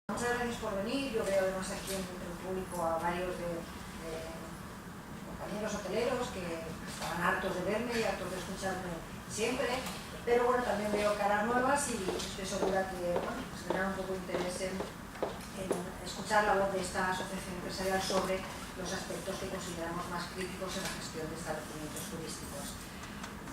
Muchas gracias por venir. Yo veo además aquí entre el público a varios de compañeros hoteleros que estaban hartos de verme y hartos de escucharme siempre, pero bueno, también veo caras nuevas y estoy segura que bueno, pues tendrán un poco de interés en escuchar la voz de esta asociación empresarial sobre los aspectos que consideramos más críticos en la gestión de establecimientos turísticos.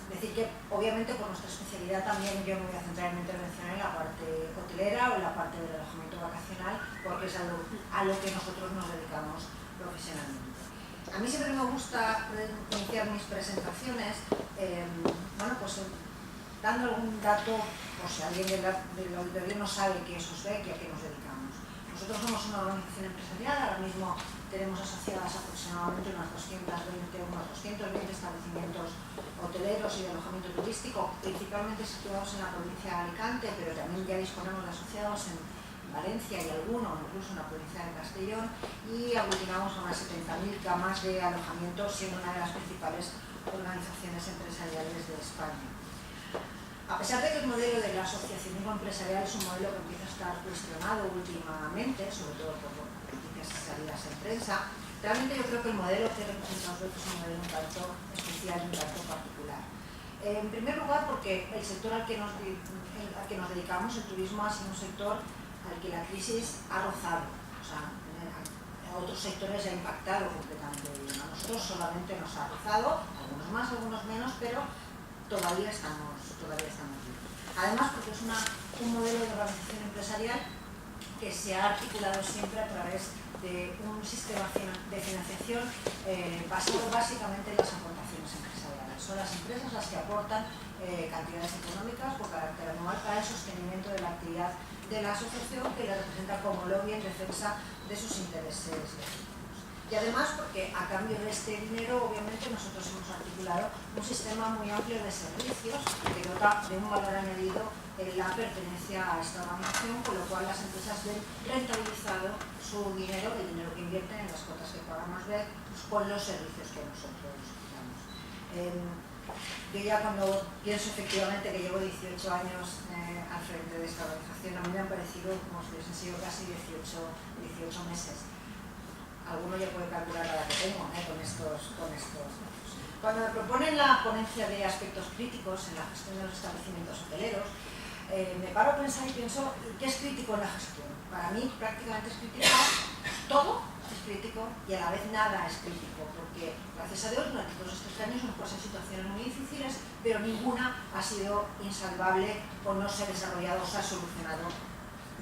Decir que obviamente por nuestra especialidad también yo me voy a centrar en mi intervención en la parte hotelera o en la parte del alojamiento vacacional, porque es a lo que nosotros nos dedicamos profesionalmente. A mí siempre me gusta iniciar mis presentaciones dando algún dato, por si alguien del auditorio no sabe qué es OSBEC y a qué nos dedicamos. Nosotros somos una organización empresarial, ahora mismo tenemos asociadas aproximadamente unos 220 establecimientos hoteleros y de alojamiento turístico, principalmente situados en la provincia de Alicante, pero también ya disponemos de asociados en Valencia y alguno, incluso en la provincia de Castellón, y aglutinamos a unas 70.000 camas de alojamiento, siendo una de las principales organizaciones empresariales de España. A pesar de que el modelo del asociacionismo empresarial es un modelo que empieza a estar cuestionado últimamente, sobre todo por noticias y salidas en prensa, realmente yo creo que el modelo que representamos hoy es un modelo un tanto especial y un tanto particular. En primer lugar, porque el sector al que nos dedicamos, el turismo, ha sido un sector al que la crisis ha rozado, o sea, a otros sectores ha impactado completamente. A nosotros solamente nos ha rozado, algunos más, algunos menos, pero todavía estamos vivos. Además, porque es un modelo de organización empresarial que se ha articulado siempre a través de un sistema de financiación basado básicamente en las aportaciones empresariales. Son las empresas las que aportan cantidades económicas por carácter anual para el sostenimiento de la actividad de la asociación, que le representa como lobby en defensa de sus intereses legítimos. Y además porque a cambio de este dinero obviamente nosotros hemos articulado un sistema muy amplio de servicios que dota de un valor añadido en la pertenencia a esta organización, con lo cual las empresas ven rentabilizado su dinero, el dinero que invierten en las cuotas que pagamos con los servicios que nosotros damos. Yo ya cuando pienso efectivamente que llevo 18 años al frente de esta organización, a mí me han parecido como si hubiesen sido casi 18 meses. Alguno ya puede calcular la edad que tengo con estos datos. Cuando me proponen la ponencia de aspectos críticos en la gestión de los establecimientos hoteleros, me paro a pensar y pienso, ¿qué es crítico en la gestión? Para mí prácticamente es crítico, todo es crítico y a la vez nada es crítico, porque gracias a Dios durante todos estos años hemos pasado situaciones muy difíciles, pero ninguna ha sido insalvable o no se ha desarrollado o se ha solucionado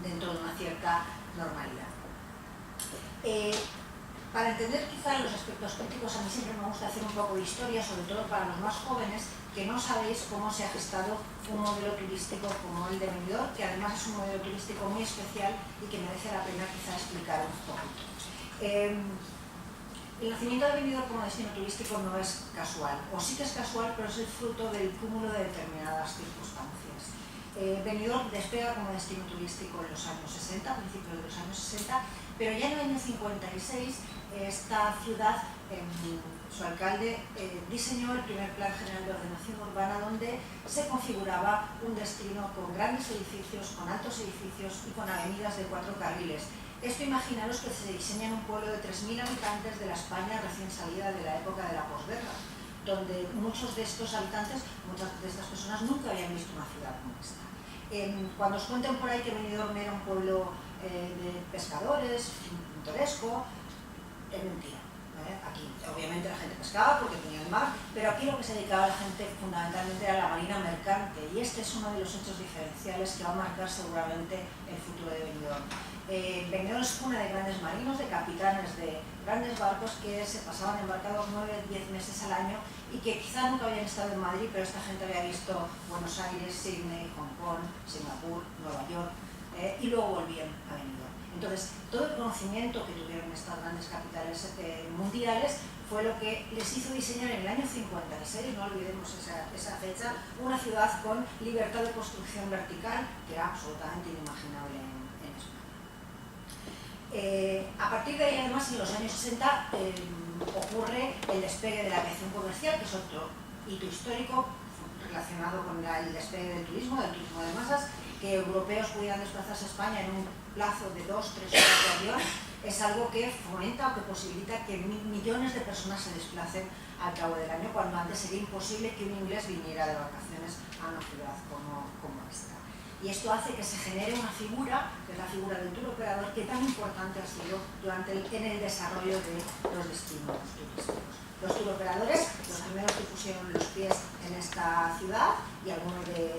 dentro de una cierta normalidad. Para entender quizá los aspectos críticos, a mí siempre me gusta hacer un poco de historia, sobre todo para los más jóvenes, que no sabéis cómo se ha gestado un modelo turístico como el de Benidorm, que además es un modelo turístico muy especial y que merece la pena quizá explicar un poquito. El nacimiento de Benidorm como destino turístico no es casual, o sí que es casual, pero es el fruto del cúmulo de determinadas circunstancias. Benidorm despega como destino turístico en los años 60, a principios de los años 60, pero ya en el año 56 esta ciudad, su alcalde, diseñó el primer plan general de ordenación urbana, donde se configuraba un destino con grandes edificios, con altos edificios y con avenidas de 4 carriles. Esto, imaginaros que se diseña en un pueblo de 3.000 habitantes de la España recién salida de la época de la posguerra, donde muchos de estos habitantes, muchas de estas personas nunca habían visto una ciudad como esta. Cuando os cuenten por ahí que Benidorm era un pueblo de pescadores, pintoresco, es mentira. Aquí obviamente la gente pescaba porque tenía el mar, pero aquí lo que se dedicaba la gente fundamentalmente era la marina mercante, y este es uno de los hechos diferenciales que va a marcar seguramente el futuro de Benidorm. Benidorm es cuna de grandes marinos, de capitanes de grandes barcos que se pasaban embarcados 9-10 meses al año y que quizá nunca habían estado en Madrid, pero esta gente había visto Buenos Aires, Sydney, Hong Kong, Singapur, Nueva York, y luego volvían a Benidorm. Entonces, todo el conocimiento que tuvieron estas grandes capitales mundiales fue lo que les hizo diseñar en el año 56, no olvidemos esa fecha, una ciudad con libertad de construcción vertical, que era absolutamente inimaginable en España. A partir de ahí, además, en los años 60 ocurre el despegue de la aviación comercial, que es otro hito histórico relacionado con el despegue del turismo de masas, que europeos pudieran desplazarse a España en un plazo de 2-3 horas de avión es algo que fomenta o que posibilita que millones de personas se desplacen al cabo del año, cuando antes sería imposible que un inglés viniera de vacaciones a una ciudad como esta. Y esto hace que se genere una figura, que es la figura del tour operador, que tan importante ha sido en el desarrollo de los destinos turísticos. Los tour operadores, los primeros que pusieron los pies en esta ciudad, y algunos de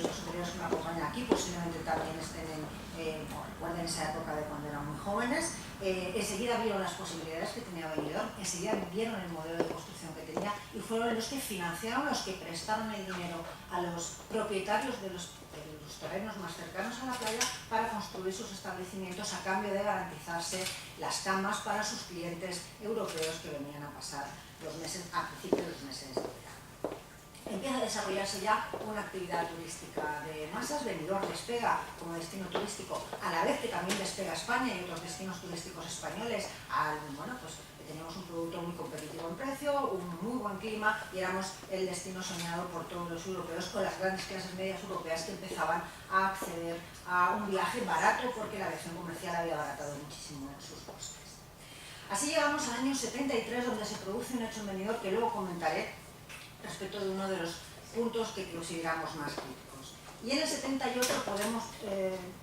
los hoteleros que me acompañan aquí posiblemente también recuerden esa época de cuando eran muy jóvenes, enseguida vieron las posibilidades que tenía Benidorm, enseguida vieron el modelo de construcción que tenía y fueron los que financiaron, los que prestaron el dinero a los propietarios de los terrenos más cercanos a la playa para construir sus establecimientos a cambio de garantizarse las camas para sus clientes europeos que venían a pasar a principios de los meses de verano. Empieza a desarrollarse ya una actividad turística de masas. Benidorm despega como destino turístico, a la vez que también despega España y otros destinos turísticos españoles. Teníamos un producto muy competitivo en precio, un muy buen clima y éramos el destino soñado por todos los europeos, con las grandes clases medias europeas que empezaban a acceder a un viaje barato porque la aviación comercial había abaratado muchísimo sus costes. Así llegamos al año 73, donde se produce un hecho en Benidorm que luego comentaré respecto de uno de los puntos que consideramos más críticos. Y en el 78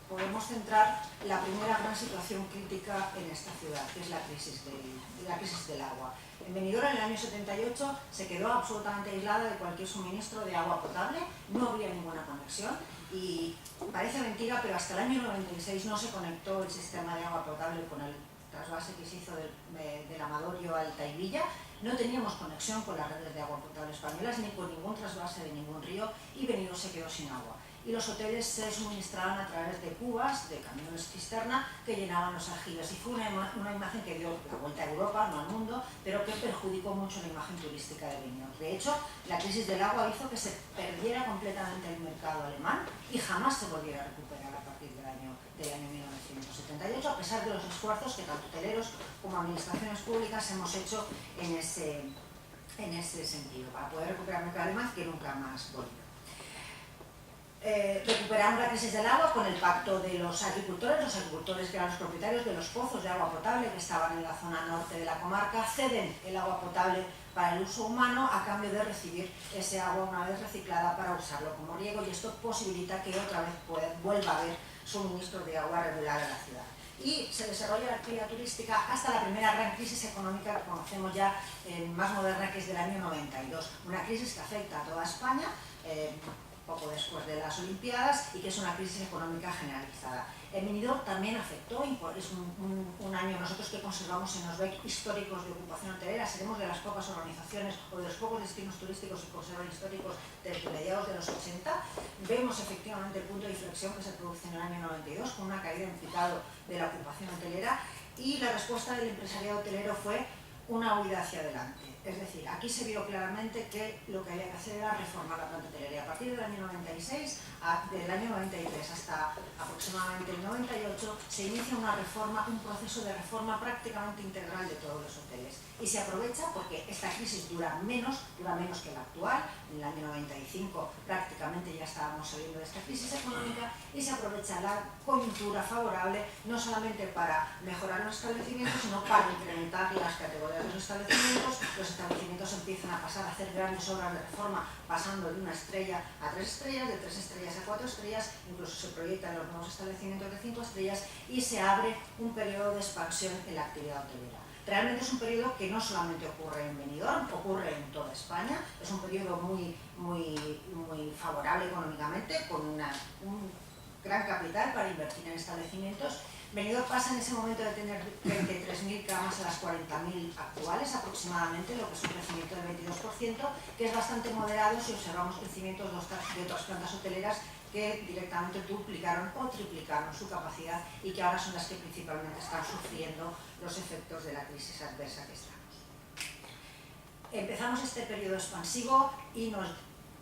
podemos centrar la primera gran situación crítica en esta ciudad, que es la crisis del agua. En Benidorm, en el año 78, se quedó absolutamente aislada de cualquier suministro de agua potable, no había ninguna conexión y parece mentira, pero hasta el año 96 no se conectó el sistema de agua potable con el trasvase que se hizo del Amadorio al Taivilla. No teníamos conexión con las redes de agua potable españolas ni con ningún trasvase de ningún río y Benidorm se quedó sin agua. Y los hoteles se suministraban a través de cubas, de camiones cisterna que llenaban los aljibes. Y fue una imagen que dio la vuelta a Europa, no al mundo, pero que perjudicó mucho la imagen turística de Benidorm. De hecho, la crisis del agua hizo que se perdiera completamente el mercado alemán y jamás se volviera a recuperar a partir del año 1978, a pesar de los esfuerzos que tanto hoteleros como administraciones públicas hemos hecho en ese sentido, para poder recuperar el mercado alemán, que nunca más volvió. Recuperamos la crisis del agua con el pacto de los agricultores que eran los propietarios de los pozos de agua potable que estaban en la zona norte de la comarca, ceden el agua potable para el uso humano a cambio de recibir ese agua una vez reciclada para usarlo como riego, y esto posibilita que otra vez vuelva a haber suministro de agua regular a la ciudad. Y se desarrolla la actividad turística hasta la primera gran crisis económica que conocemos ya, más moderna, que es del año 92. Una crisis que afecta a toda España, poco después de las Olimpiadas, y que es una crisis económica generalizada. En Benidorm también afectó, es un año nosotros que conservamos en Osbeck históricos de ocupación hotelera, seremos de las pocas organizaciones o de los pocos destinos turísticos que conservan históricos desde mediados de los 80. Vemos efectivamente el punto de inflexión que se produce en el año 92 con una caída en picado de la ocupación hotelera, y la respuesta del empresariado hotelero fue una huida hacia adelante. Es decir, aquí se vio claramente que lo que había que hacer era reformar la planta hotelera. A partir del año 96, del año 93 hasta aproximadamente el 98, se inicia una reforma, un proceso de reforma prácticamente integral de todos los hoteles. Y se aprovecha porque esta crisis dura menos que la actual. En el año 95 prácticamente ya estábamos saliendo de esta crisis económica, y se aprovecha la coyuntura favorable no solamente para mejorar los establecimientos, sino para incrementar las categorías de los establecimientos. Los establecimientos empiezan a pasar a hacer grandes obras de reforma, pasando de 1 estrella a 3 estrellas, de 3 estrellas a 4 estrellas, incluso se proyectan los nuevos establecimientos de 5 estrellas y se abre un periodo de expansión en la actividad hotelera. Realmente es un periodo que no solamente ocurre en Benidorm, ocurre en toda España. Es un periodo muy favorable económicamente, con un gran capital para invertir en establecimientos. Benidorm pasa en ese momento de tener 33.000 camas a las 40.000 actuales aproximadamente, lo que es un crecimiento del 22%, que es bastante moderado si observamos crecimientos de otras plantas hoteleras que directamente duplicaron o triplicaron su capacidad y que ahora son las que principalmente están sufriendo los efectos de la crisis adversa que estamos. Empezamos este periodo expansivo y nos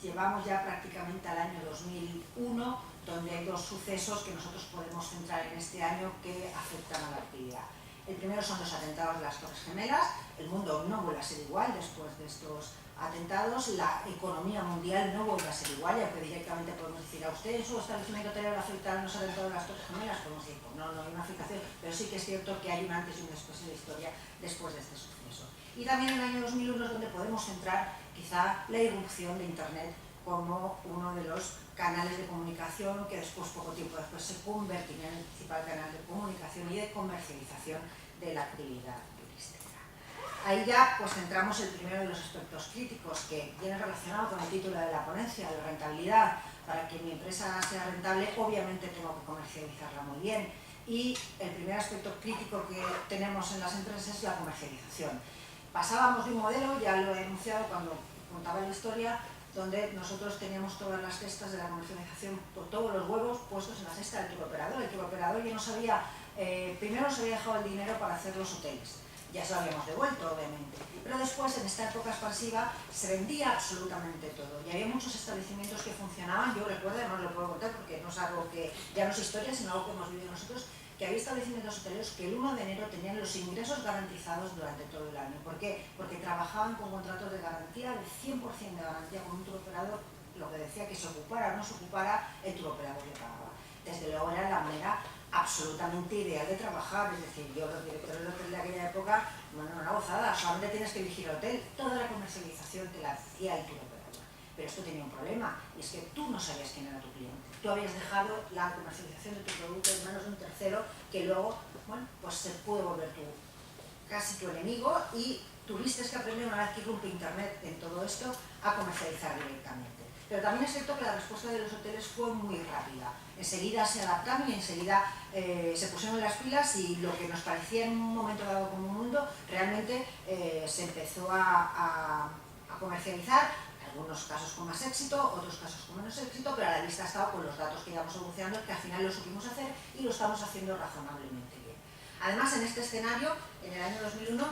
llevamos ya prácticamente al año 2001, donde hay dos sucesos que nosotros podemos centrar en este año que afectan a la actividad. El primero son los atentados de las Torres Gemelas. El mundo no vuelve a ser igual después de estos atentados, la economía mundial no vuelve a ser igual, ya que directamente podemos decir a usted, ¿en su establecimiento hotelero afectaron los atentados de las Torres Gemelas? Podemos decir, pues no, no hay una afectación, pero sí que es cierto que hay un antes y un después en la historia después de este suceso. Y también en el año 2001 es donde podemos centrar quizá la irrupción de Internet como uno de los canales de comunicación que después, poco tiempo después, se convertiría en el principal canal de comunicación y de comercialización de la actividad turística. Ahí ya pues centramos el primero de los aspectos críticos que viene relacionado con el título de la ponencia, de rentabilidad. Para que mi empresa sea rentable, obviamente tengo que comercializarla muy bien. Y el primer aspecto crítico que tenemos en las empresas es la comercialización. Pasábamos de un modelo, ya lo he enunciado cuando contaba la historia, donde nosotros teníamos todas las cestas de la comercialización, por todos los huevos puestos en la cesta del turoperador. El turoperador ya no sabía, primero nos había dejado el dinero para hacer los hoteles, ya se lo habíamos devuelto obviamente, pero después en esta época expansiva se vendía absolutamente todo y había muchos establecimientos que funcionaban. Yo recuerdo, además lo puedo contar porque no es algo que ya no es historia, sino algo que hemos vivido nosotros, que había establecimientos hoteleros que el 1 de enero tenían los ingresos garantizados durante todo el año. ¿Por qué? Porque trabajaban con contratos de garantía, de 100% de garantía con un turoperador, lo que decía que se ocupara o no se ocupara, el turoperador le pagaba. Desde luego era la manera absolutamente ideal de trabajar, es decir, yo los directores de hotel de aquella época, bueno, una gozada, solamente tienes que dirigir el hotel, toda la comercialización te la hacía el turoperador. Pero esto tenía un problema, y es que tú no sabías quién era tu cliente. Tú habías dejado la comercialización de tu producto en manos de un tercero que luego, bueno, pues se pudo volver casi tu enemigo y tuviste que aprender, una vez que irrumpe Internet en todo esto, a comercializar directamente. Pero también es cierto que la respuesta de los hoteles fue muy rápida. Enseguida se adaptaron y enseguida se pusieron las pilas y lo que nos parecía en un momento dado como un mundo, realmente se empezó a comercializar. Algunos casos con más éxito, otros casos con menos éxito, pero a la vista ha estado con los datos que íbamos evolucionando, que al final lo supimos hacer y lo estamos haciendo razonablemente bien. Además, en este escenario, en el año 2001,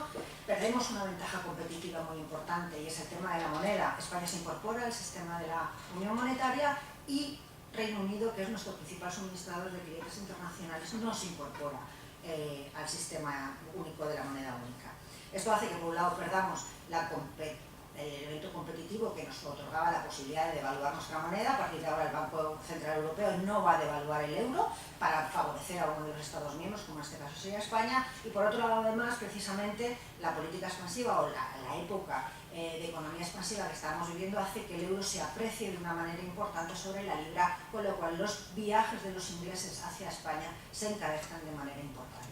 perdemos una ventaja competitiva muy importante y es el tema de la moneda. España se incorpora al sistema de la Unión Monetaria y Reino Unido, que es nuestro principal suministrador de clientes internacionales, no se incorpora al sistema único de la moneda única. Esto hace que, por un lado, perdamos el elemento competitivo que nos otorgaba la posibilidad de devaluar nuestra moneda. A partir de ahora el Banco Central Europeo no va a devaluar el euro para favorecer a uno de los Estados miembros, como en este caso sería España, y por otro lado además precisamente la política expansiva o la época de economía expansiva que estábamos viviendo hace que el euro se aprecie de una manera importante sobre la libra, con lo cual los viajes de los ingleses hacia España se encarezcan de manera importante.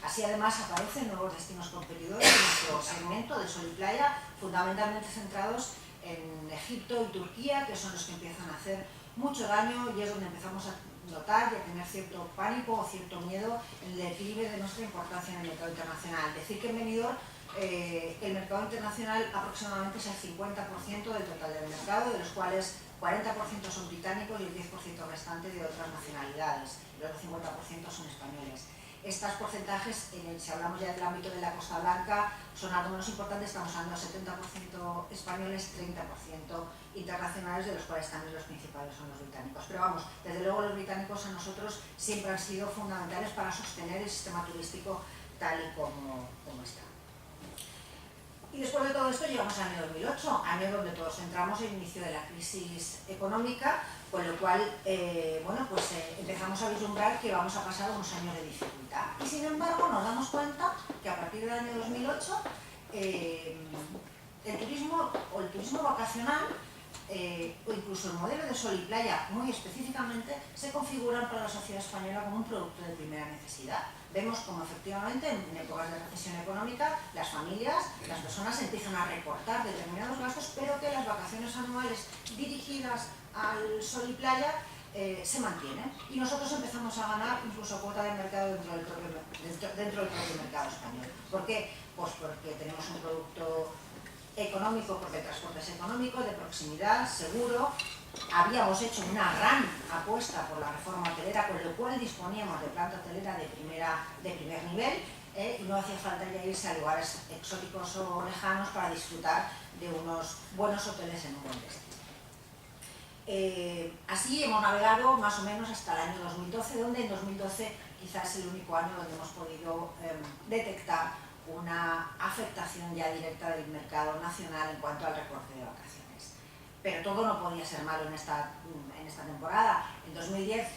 Así además aparecen nuevos destinos competidores en nuestro segmento de sol y playa, fundamentalmente centrados en Egipto y Turquía, que son los que empiezan a hacer mucho daño y es donde empezamos a notar y a tener cierto pánico o cierto miedo en el declive de nuestra importancia en el mercado internacional. Decir que en Benidorm el mercado internacional aproximadamente es el 50% del total del mercado, de los cuales 40% son británicos y el 10% restante de otras nacionalidades, y los 50% son españoles. Estos porcentajes, si hablamos ya del ámbito de la Costa Blanca, son algo menos importantes, estamos hablando de 70% españoles, 30% internacionales, de los cuales también los principales son los británicos. Pero vamos, desde luego los británicos a nosotros siempre han sido fundamentales para sostener el sistema turístico tal y como está. Y después de todo esto llegamos al año 2008, año donde todos entramos en el inicio de la crisis económica, con lo cual empezamos a vislumbrar que vamos a pasar unos años de dificultad. Y sin embargo nos damos cuenta que a partir del año 2008 el turismo vacacional o incluso el modelo de sol y playa muy específicamente se configuran para la sociedad española como un producto de primera necesidad. Vemos como efectivamente en épocas de recesión económica las familias, las personas empiezan a recortar determinados gastos, pero que las vacaciones anuales dirigidas al sol y playa se mantienen y nosotros empezamos a ganar incluso cuota de mercado dentro del propio mercado español. ¿Por qué? Pues porque tenemos un producto económico, porque el transporte es económico, de proximidad, seguro. Habíamos hecho una gran apuesta por la reforma hotelera, con lo cual disponíamos de planta hotelera de primer nivel y no hacía falta ya irse a lugares exóticos o lejanos para disfrutar de unos buenos hoteles en un buen destino. Así hemos navegado más o menos hasta el año 2012, donde en 2012 quizás es el único año donde hemos podido detectar una afectación ya directa del mercado nacional en cuanto al recorte de vacaciones. Pero todo no podía ser malo en esta temporada. En 2010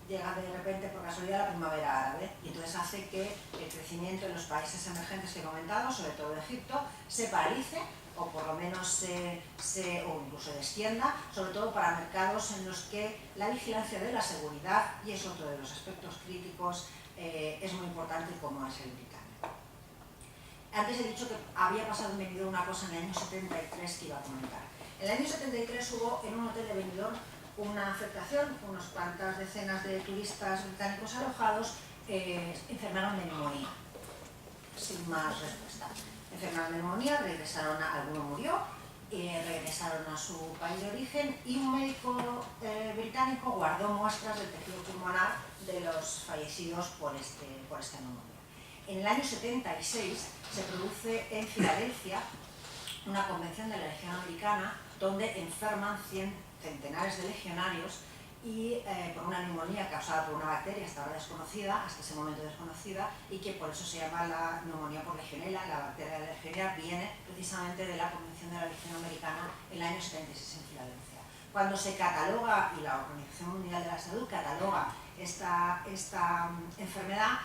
llega de repente por casualidad la primavera árabe y entonces hace que el crecimiento en los países emergentes que he comentado, sobre todo Egipto, se paralice o por lo menos o incluso descienda, sobre todo para mercados en los que la vigilancia de la seguridad, y es otro de los aspectos críticos, es muy importante, como es el británico. Antes he dicho que había pasado en Benidorm una cosa en el año 73 que iba a comentar. En el año 73 hubo en un hotel de Benidorm una afectación, unas cuantas decenas de turistas británicos alojados enfermaron de neumonía, sin más respuesta. Enfermaron de neumonía, alguno murió, regresaron a su país de origen y un médico británico guardó muestras del tejido pulmonar de los fallecidos por esta neumonía. En el año 76 se produce en Filadelfia una convención de la Legión Americana donde enferman centenares de legionarios y por una neumonía causada por una bacteria hasta ahora desconocida, hasta ese momento desconocida, y que por eso se llama la neumonía por legionela. La bacteria de legionela viene precisamente de la Convención de la Legión Americana en el año 76 en Filadelfia. Cuando se cataloga, y la Organización Mundial de la Salud cataloga esta enfermedad,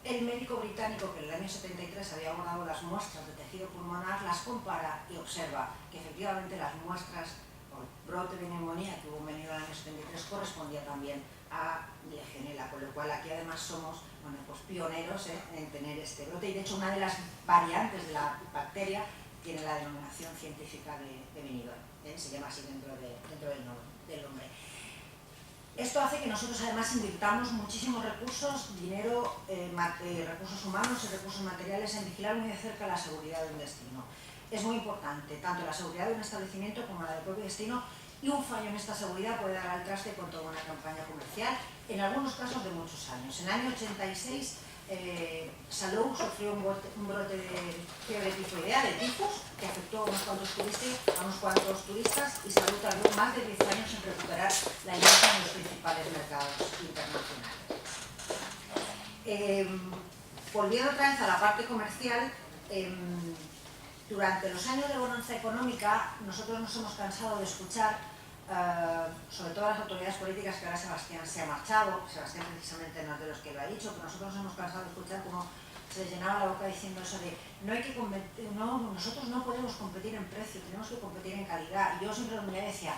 el médico británico que en el año 73 había guardado las muestras de tejido pulmonar las compara y observa que efectivamente las muestras por brote de neumonía que hubo venido en el año 73 correspondía también a legionela, con lo cual aquí además somos pues pioneros en tener este brote, y de hecho una de las variantes de la bacteria tiene la denominación científica de Benidorm, se llama así dentro del nombre. Esto hace que nosotros además invirtamos muchísimos recursos, dinero, recursos humanos y recursos materiales en vigilar muy de cerca la seguridad de un destino. Es muy importante, tanto la seguridad de un establecimiento como la del propio destino, y un fallo en esta seguridad puede dar al traste con toda una campaña comercial, en algunos casos de muchos años. En el año 86, Salou sufrió un brote de fiebre tifoidea, de tifus, que afectó a unos cuantos turistas, y Salou tardó más de 10 años en recuperar la imagen en los principales mercados internacionales. Volviendo otra vez a la parte comercial, durante los años de bonanza económica nosotros nos hemos cansado de escuchar, sobre todo las autoridades políticas, que ahora Sebastián se ha marchado, Sebastián precisamente no es de los que lo ha dicho, pero nosotros nos hemos cansado de escuchar cómo se les llenaba la boca diciendo eso de nosotros no podemos competir en precio, tenemos que competir en calidad. Y yo siempre lo miraba y decía,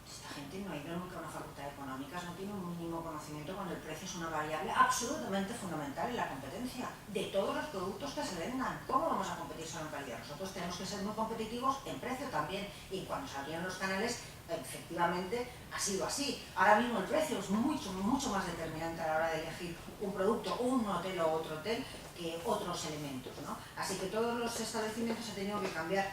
esta gente no ha ido nunca a una facultad de económicas, no tiene un mínimo conocimiento cuando el precio es una variable absolutamente fundamental en la competencia de todos los productos que se vendan. ¿Cómo vamos a competir solo en calidad? Nosotros tenemos que ser muy competitivos en precio también, y cuando se abrieron los canales, efectivamente ha sido así. Ahora mismo el precio es mucho más determinante a la hora de elegir un producto, un hotel o otro hotel, que otros elementos, ¿no? Así que todos los establecimientos han tenido que cambiar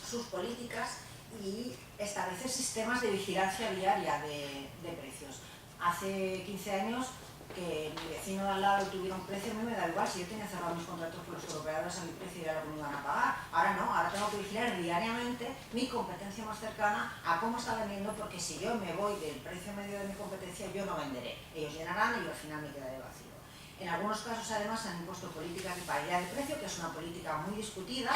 sus políticas y establecer sistemas de vigilancia diaria de precios. Hace 15 años que mi vecino de al lado tuviera un precio, a mí me da igual, si yo tenía cerrado mis contratos con los operadores a mi precio y era lo que me iban a pagar. Ahora no, ahora tengo que vigilar diariamente mi competencia más cercana a cómo está vendiendo, porque si yo me voy del precio medio de mi competencia, yo no venderé. Ellos llenarán y yo al final me quedaré vacío. En algunos casos además se han impuesto políticas de paridad de precio, que es una política muy discutida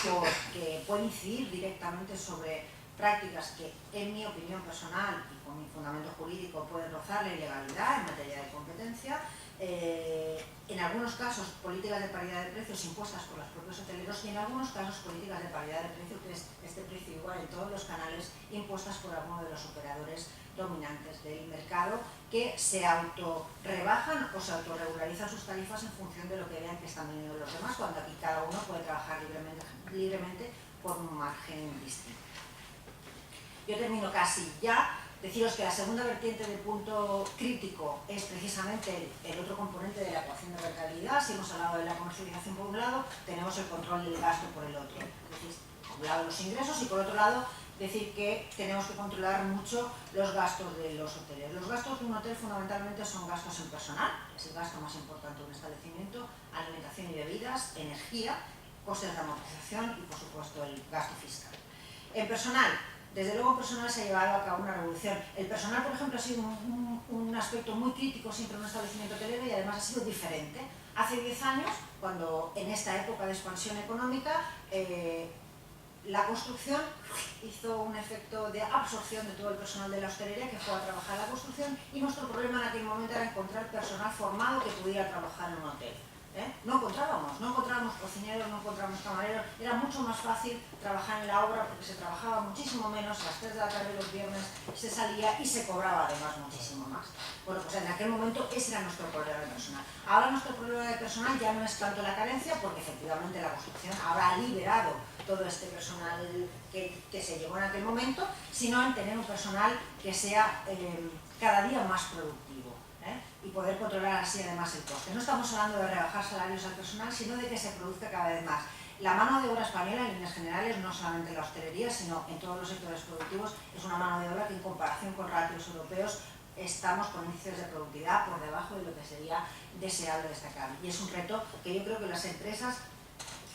porque puede incidir directamente sobre prácticas que, en mi opinión personal y con mi fundamento jurídico, pueden rozar la ilegalidad en materia de competencia. En algunos casos políticas de paridad de precios impuestas por los propios hoteleros, y en algunos casos políticas de paridad de precio, que es este precio igual en todos los canales, impuestas por alguno de los operadores dominantes del mercado, que se autorrebajan o se autorregularizan sus tarifas en función de lo que vean que están vendiendo los demás, cuando aquí cada uno puede trabajar libremente por un margen distinto. Yo termino casi ya. Deciros que la segunda vertiente del punto crítico es precisamente el otro componente de la ecuación de rentabilidad. Si hemos hablado de la comercialización por un lado, tenemos el control del gasto por el otro. Es decir, por un lado los ingresos y por otro lado decir que tenemos que controlar mucho los gastos de los hoteles. Los gastos de un hotel fundamentalmente son gastos en personal, es el gasto más importante de un establecimiento, alimentación y bebidas, energía, costes de amortización y por supuesto el gasto fiscal. En personal, Desde luego el personal se ha llevado a cabo una revolución. El personal, por ejemplo, ha sido un aspecto muy crítico siempre en un establecimiento hotelero y además ha sido diferente. Hace 10 años, cuando en esta época de expansión económica, la construcción hizo un efecto de absorción de todo el personal de la hostelería que fue a trabajar en la construcción, y nuestro problema en aquel momento era encontrar personal formado que pudiera trabajar en un hotel. No encontrábamos cocineros, no encontrábamos camareros. Era mucho más fácil trabajar en la obra porque se trabajaba muchísimo menos, a las 3 de la tarde los viernes se salía y se cobraba además muchísimo más. Bueno, pues en aquel momento ese era nuestro problema de personal. Ahora nuestro problema de personal ya no es tanto la carencia, porque efectivamente la construcción ahora ha liberado todo este personal que se llevó en aquel momento, sino en tener un personal que sea cada día más productivo. Y poder controlar así además el coste. No estamos hablando de rebajar salarios al personal, sino de que se produzca cada vez más. La mano de obra española, en líneas generales, no solamente en la hostelería, sino en todos los sectores productivos, es una mano de obra que en comparación con ratios europeos estamos con índices de productividad por debajo de lo que sería deseable destacar. Y es un reto que yo creo que las empresas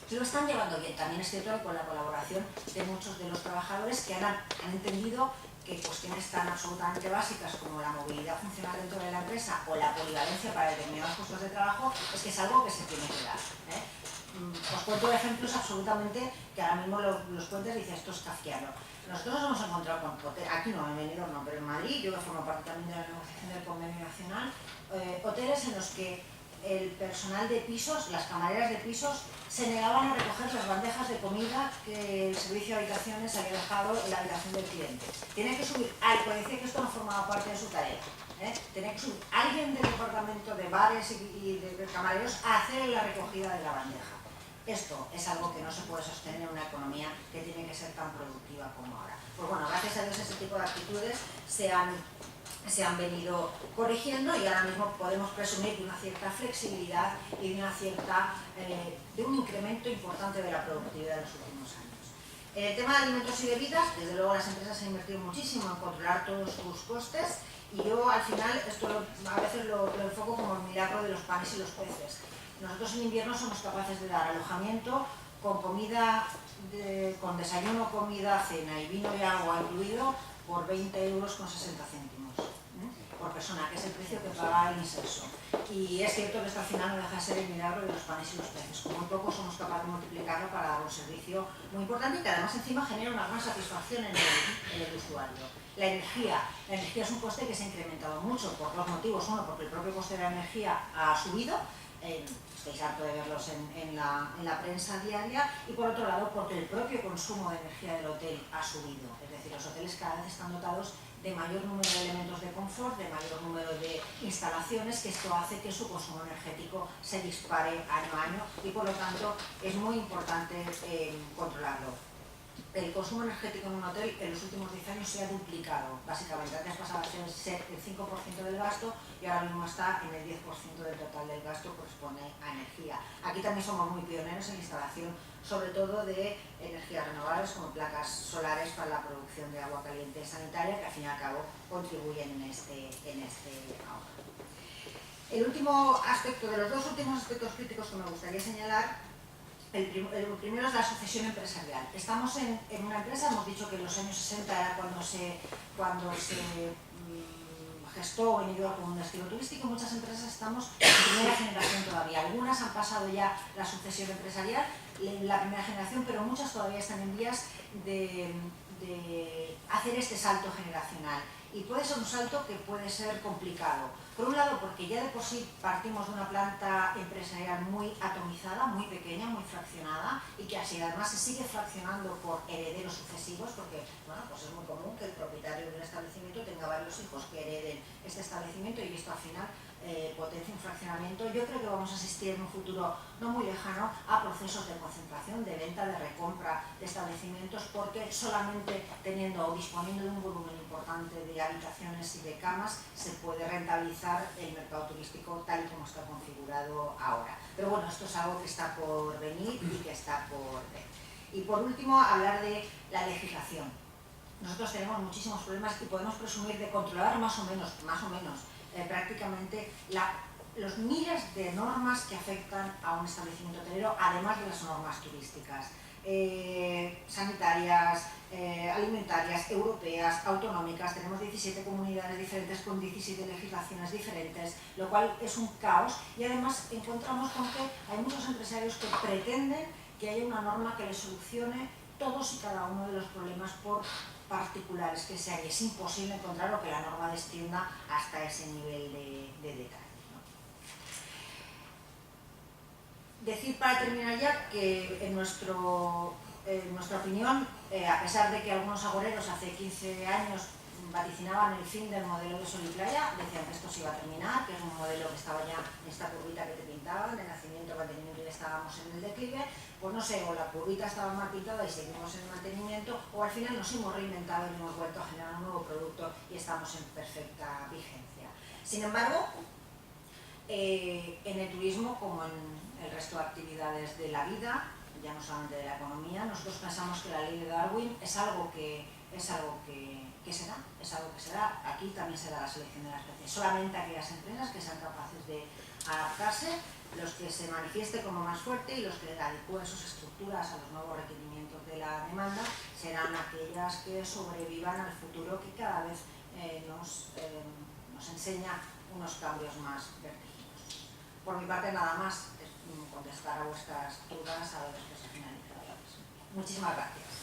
lo están llevando bien. También es cierto que con la colaboración de muchos de los trabajadores que han entendido que cuestiones tan absolutamente básicas como la movilidad funcional dentro de la empresa o la polivalencia para determinados puestos de trabajo es que es algo que se tiene que dar. Os cuento ejemplos absolutamente que ahora mismo los cuentes y dices, esto es kafkiano. Nosotros nos hemos encontrado con hoteles, aquí no he venido, no, pero en Madrid, yo que formo parte también de la negociación del convenio nacional, hoteles en los que el personal de pisos, las camareras de pisos, se negaban a recoger las bandejas de comida que el servicio de habitaciones había dejado en la habitación del cliente. Tenía que subir algo, decía que esto no formaba parte de su tarea. Tenía que subir alguien del departamento de bares y de camareros a hacer la recogida de la bandeja. Esto es algo que no se puede sostener en una economía que tiene que ser tan productiva como ahora. Pues bueno, gracias a Dios ese tipo de actitudes se han venido corrigiendo y ahora mismo podemos presumir de una cierta flexibilidad y de un incremento importante de la productividad en los últimos años. En el tema de alimentos y bebidas, desde luego las empresas han invertido muchísimo en controlar todos sus costes, y yo al final esto a veces lo enfoco como el milagro de los panes y los peces. Nosotros en invierno somos capaces de dar alojamiento con comida, con desayuno, comida, cena y vino y agua incluido por 20,60 € por persona, que es el precio que paga el inserso. Y es cierto que esto al final no deja de ser el milagro de los panes y los peces. Con muy poco somos capaces de multiplicarlo para dar un servicio muy importante y que además encima genera una gran satisfacción en el usuario. La energía es un coste que se ha incrementado mucho por dos motivos. Uno, porque el propio coste de la energía ha subido, estáis harto de verlos en la prensa diaria, y por otro lado porque el propio consumo de energía del hotel ha subido. Es decir, los hoteles cada vez están dotados de mayor número de elementos de confort, de mayor número de instalaciones, que esto hace que su consumo energético se dispare año a año y por lo tanto es muy importante controlarlo. El consumo energético en un hotel en los últimos 10 años se ha duplicado, básicamente. Antes pasaba a ser el 5% del gasto y ahora mismo está en el 10% del total del gasto, corresponde a energía. Aquí también somos muy pioneros en la instalación, sobre todo de energías renovables como placas solares para la producción de agua caliente sanitaria, que al fin y al cabo contribuyen en este ahorro. El último aspecto, de los dos últimos aspectos críticos que me gustaría señalar, el primero es la sucesión empresarial. Estamos en una empresa, hemos dicho que en los años 60 era cuando se gestó Benidorm como un destino turístico. Muchas empresas estamos en primera generación todavía. Algunas han pasado ya la sucesión empresarial, la primera generación, pero muchas todavía están en vías de hacer este salto generacional. Y puede ser un salto que puede ser complicado. Por un lado, porque ya de por sí partimos de una planta empresarial muy atomizada, muy pequeña, muy fraccionada, y que así además se sigue fraccionando por herederos sucesivos, porque bueno, pues es muy común que el propietario de un establecimiento tenga varios hijos que hereden este establecimiento, y esto al final potencia un fraccionamiento. Yo creo que vamos a asistir en un futuro no muy lejano a procesos de concentración, de venta, de recompra de establecimientos, porque solamente teniendo o disponiendo de un volumen importante de habitaciones y de camas se puede rentabilizar el mercado turístico tal y como está configurado ahora. Pero bueno, esto es algo que está por venir y que está por ver. Y por último, hablar de la legislación. Nosotros tenemos muchísimos problemas y podemos presumir de controlar más o menos prácticamente los miles de normas que afectan a un establecimiento hotelero, además de las normas turísticas. sanitarias, alimentarias, europeas, autonómicas. Tenemos 17 comunidades diferentes con 17 legislaciones diferentes, lo cual es un caos, y además encontramos con que hay muchos empresarios que pretenden que haya una norma que les solucione todos y cada uno de los problemas por particulares que sean, y es imposible encontrar o que la norma descienda hasta ese nivel de detalle, ¿no? Decir para terminar ya que en nuestra opinión, a pesar de que algunos agoreros hace 15 años vaticinaban el fin del modelo de sol y playa, decían que esto se iba a terminar, que es un modelo que estaba ya en esta curvita que te pintaban, de nacimiento, mantenimiento, y estábamos en el declive, pues no sé, o la curvita estaba mal pintada y seguimos en mantenimiento, o al final nos hemos reinventado y hemos vuelto a generar un nuevo producto y estamos en perfecta vigencia. Sin embargo, en el turismo, como en el resto de actividades de la vida, ya no solamente de la economía, nosotros pensamos que la ley de Darwin es algo que se da, aquí también se da la selección de la especie. Solamente aquellas empresas que sean capaces de adaptarse, los que se manifieste como más fuerte y los que adecúen sus estructuras a los nuevos requerimientos de la demanda serán aquellas que sobrevivan al futuro, que cada vez nos enseña unos cambios más vertiginosos. Por mi parte nada más, es contestar a vuestras dudas a ver que se ha finalizado. Muchísimas gracias.